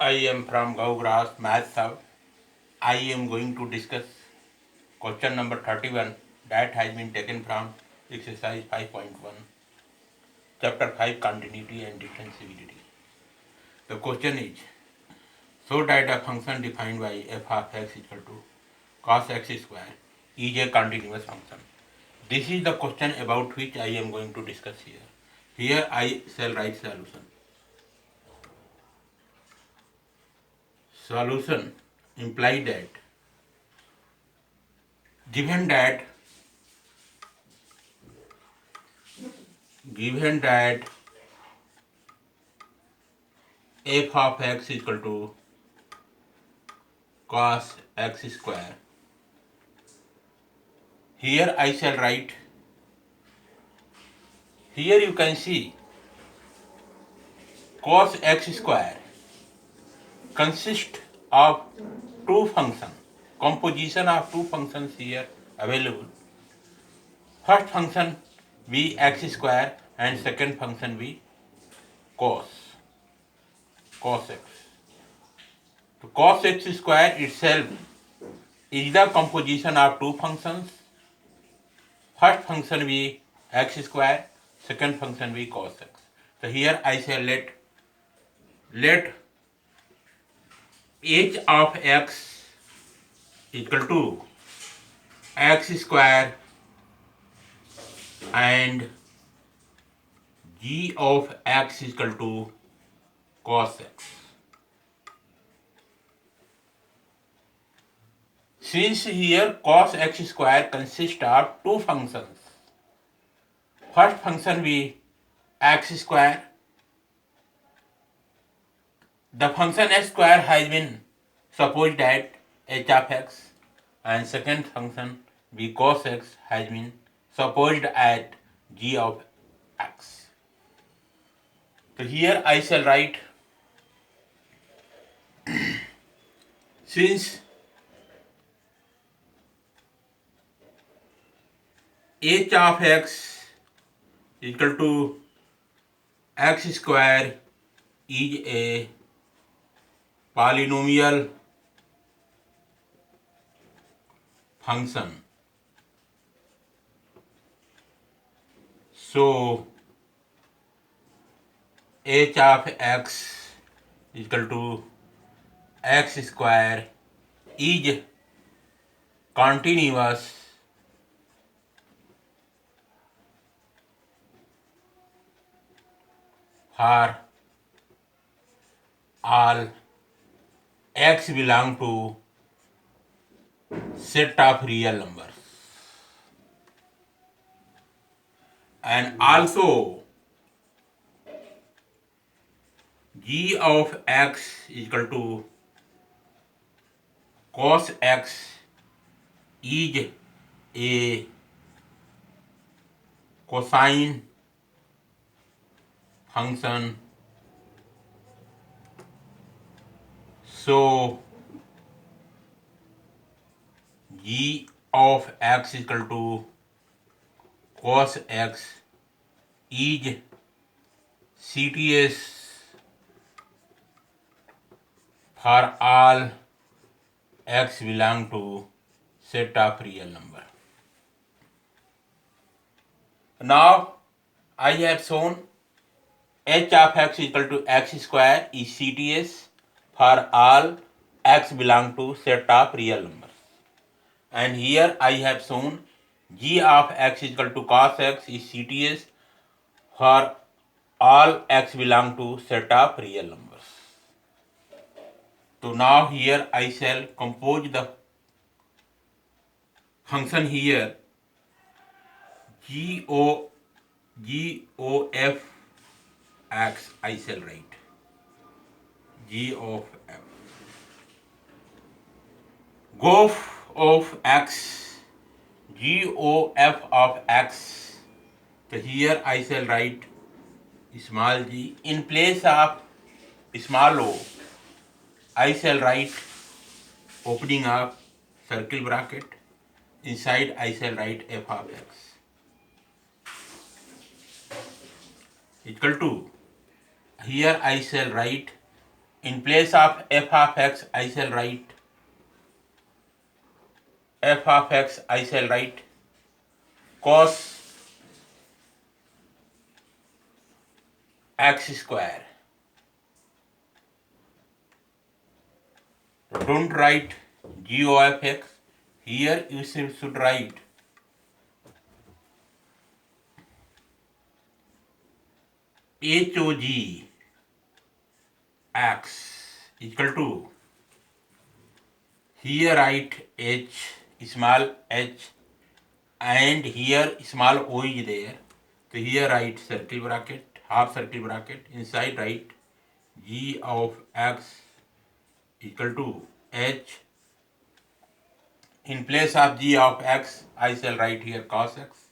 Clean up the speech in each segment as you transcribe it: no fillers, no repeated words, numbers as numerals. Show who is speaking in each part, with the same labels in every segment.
Speaker 1: I am from Gaugras Math Sub. I am going to discuss question number 31 that has been taken from exercise 5.1, chapter 5, continuity and differentiability. The question is, so that a function defined by f of x equal to cos x square is a continuous function. This is the question about which I am going to discuss here. Here I shall write solution. Solution implies that given that f of x equal to cos x square, here I shall write, here you can see cos x square consists of two functions, composition of two functions here available. First function be x square and second function be cos x. So cos x square itself is the composition of two functions. First function be x square, second function be cos x. So here I shall let h of x equal to x square and g of x equal to cos x. Since here cos x square consists of two functions, first function be x square, the function x square has been supposed at h of x, and second function be cos x has been supposed at g of x. So here I shall write, since h of x equal to x square is a polynomial function, so h of x equal to x square is continuous for all x belong to set of real numbers, and also g of x equal to cos x is a cosine function, so g of x equal to cos x is CTS for all x belong to set of real number. Now I have shown h of x equal to x square is CTS for all x belong to set of real numbers. And here I have shown g of x equal to cos x is CTS for all x belong to set of real numbers. So now here I shall compose the function here g o f x, I shall write g of f. Gof of x, g o f of x. So here I shall write small g. In place of small o, I shall write opening of circle bracket. Inside I shall write f of x equal to, here I shall write In place of f of x, I shall write cos x square. Don't write g of x. Here you should write hog x equal to, here write h, small h, and here small o is there. So here write circle bracket, half circle bracket, inside write g of x equal to h. In place of g of x, I shall write here cos x.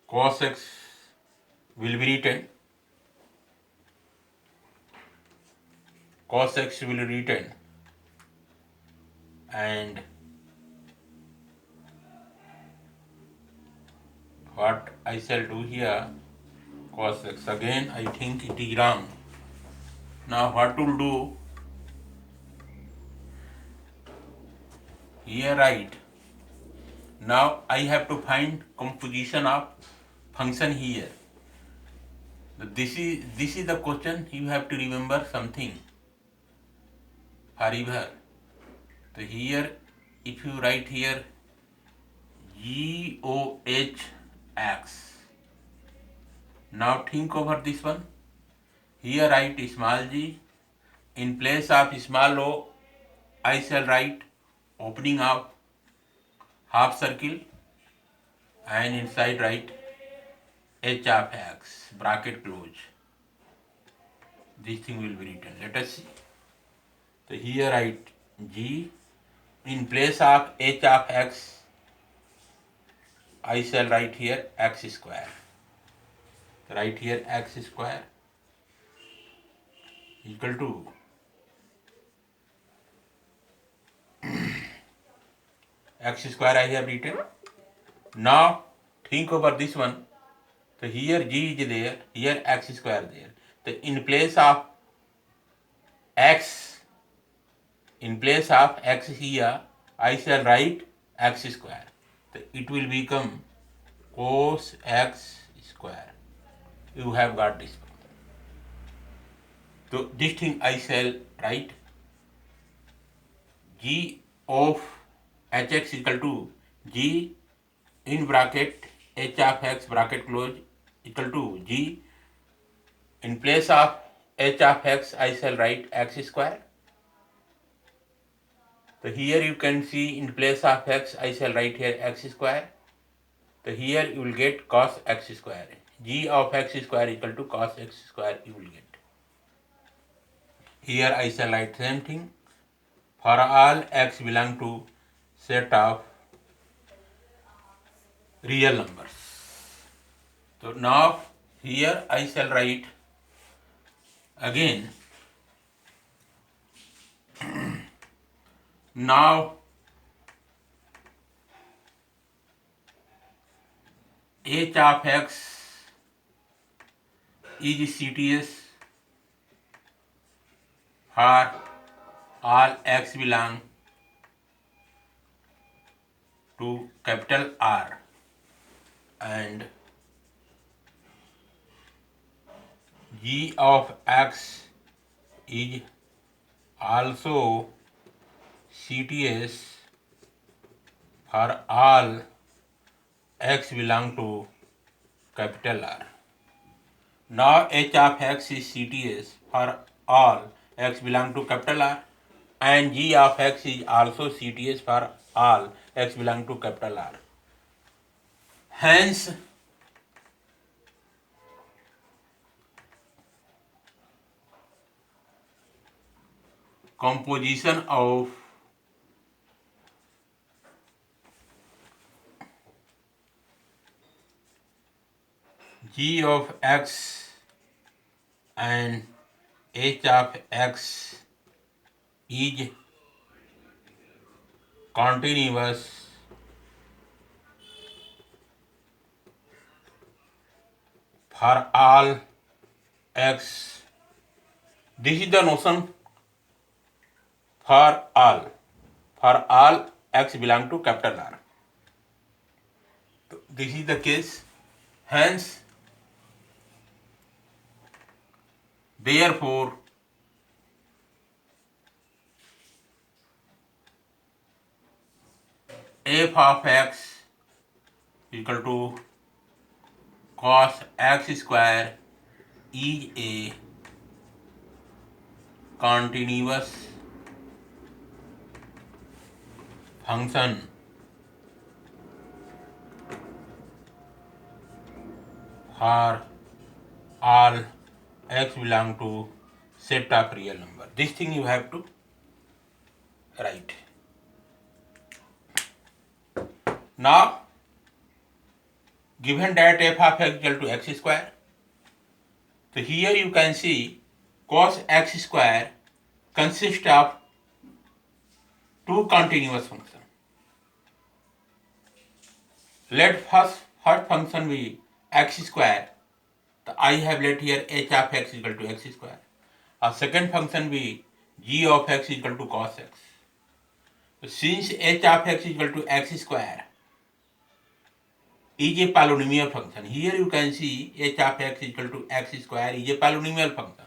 Speaker 1: Cos x will be written, cos x will be written, and what I shall do here, cos x. Again I think it is wrong. Now what to do? Here write. Now I have to find composition of function here. This is the question. You have to remember something forever. So here, if you write here GOH x. Now think over this one. Here write small g. In place of small o, I shall write opening of half circle, and inside write h of x, bracket close. This thing will be written. Let us see. So here write g. In place of h of x, I shall write here x square. Write here x square equal to x square I have written. Now think over this one. So here g is there, here x square there. So in place of x here, I shall write x square. So it will become cos x square. You have got this. So this thing I shall write g of hx equal to g in bracket h of x bracket close equal to g. In place of h of x, I shall write x square. So here you can see in place of x, I shall write here x square. So here you will get cos x square. G of x square equal to cos x square you will get. Here I shall write same thing. For all x belong to set of real numbers. So now here I shall write again. Now h of x is CTS for all x belong to capital R, and g of x is also CTS for all x belong to capital R. Now h of x is CTS for all x belong to capital R, and g of x is also CTS for all x belong to capital R. Hence, composition of g of x and h of x is continuous for all x. This is the notion for all. For all x belong to capital R. This is the case. Hence, therefore, f of x equal to cos x square is a continuous function for all x belong to set of real number. This thing you have to write. Now, given that f of x equal to x square, so here you can see cos x square consists of two continuous functions. Let first function be x square. So I have let here h of x equal to x square. Our second function be g of x equal to cos x. So since h of x equal to x square is a polynomial function, here you can see h of x equal to x square is a polynomial function.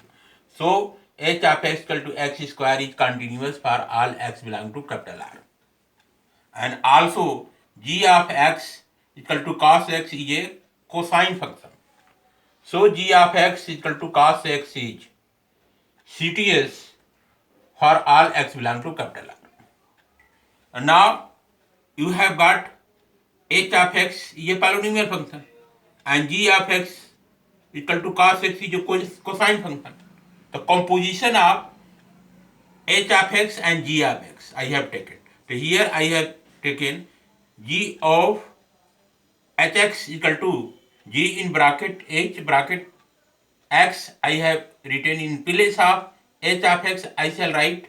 Speaker 1: So h of x equal to x square is continuous for all x belong to capital R. And also g of x equal to cos x is a cosine function. So g of x equal to cos x is CTS for all x belong to capital R. And now you have got h of x is a polynomial function and g of x equal to cos x is a cosine function. The composition of h of x and g of x I have taken. So here I have taken g of hx equal to g in bracket h bracket x I have written in place of h of x I shall write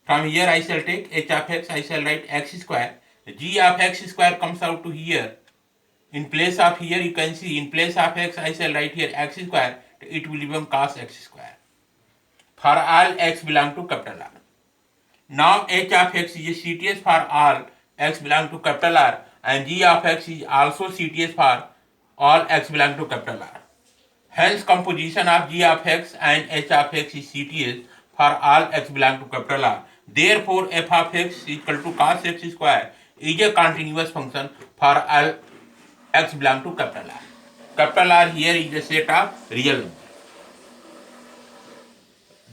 Speaker 1: from here I shall take h of x I shall write x square. G of x square comes out to here. In place of here you can see in place of x I shall write here x square. It will become cos x square. For all x belong to capital R. Now h of x is a CTS for all x belong to capital R and g of x is also CTS for all x belong to capital R. Hence composition of g of x and h of x is CTS for all x belong to capital R. Therefore f of x equal to cos x square is a continuous function for all x belong to capital R. Capital R here is a set of real numbers.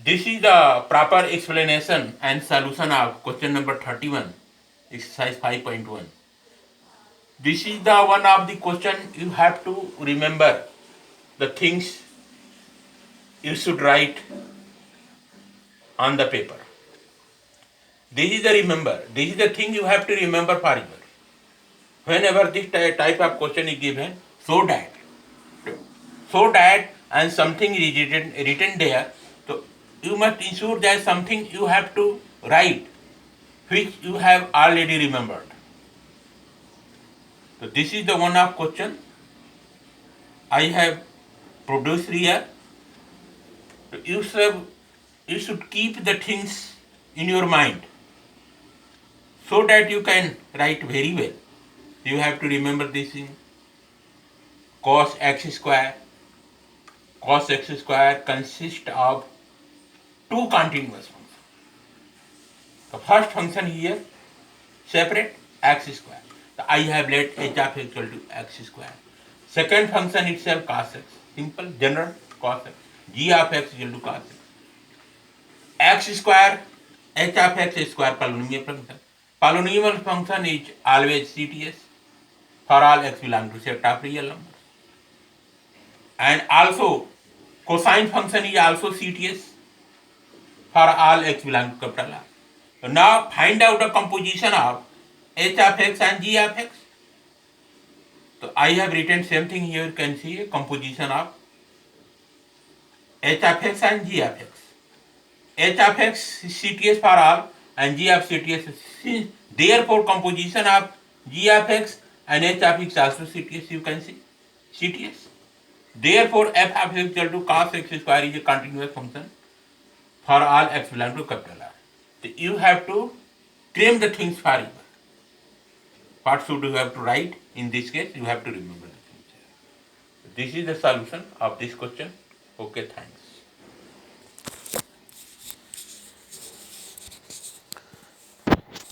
Speaker 1: This is the proper explanation and solution of question number 31, exercise 5.1. This is the one of the question you have to remember the things you should write on the paper. This is the thing you have to remember forever. Whenever this type of question is given, so that and something is written there, so you must ensure that something you have to write which you have already remembered. So this is the one of question I have produced here. You should keep the things in your mind so that you can write very well. You have to remember this thing. Cos x square consists of two continuous functions. The first function here separate x square. So I have let h of x equal to x square. Second function itself cos x. Simple, general cos x. G of x equal to cos x. X square, h of x square polynomial function. Polynomial function is always CTS for all x belong to set of real numbers. And also cosine function is also CTS for all x belong to capital R. So now find out the composition of h of x and g of x. So I have written same thing here. You can see a composition of h of x and g of x. H of x is CTS for all and g of CTS is therefore composition of g of x and h of x also CTS. You can see CTS. Therefore, f of x is equal to cos x square is a continuous function for all x belong to capital R. So you have to claim the things for you. What should you have to write? In this case, you have to remember the things. This is the solution of this question. Okay, thanks.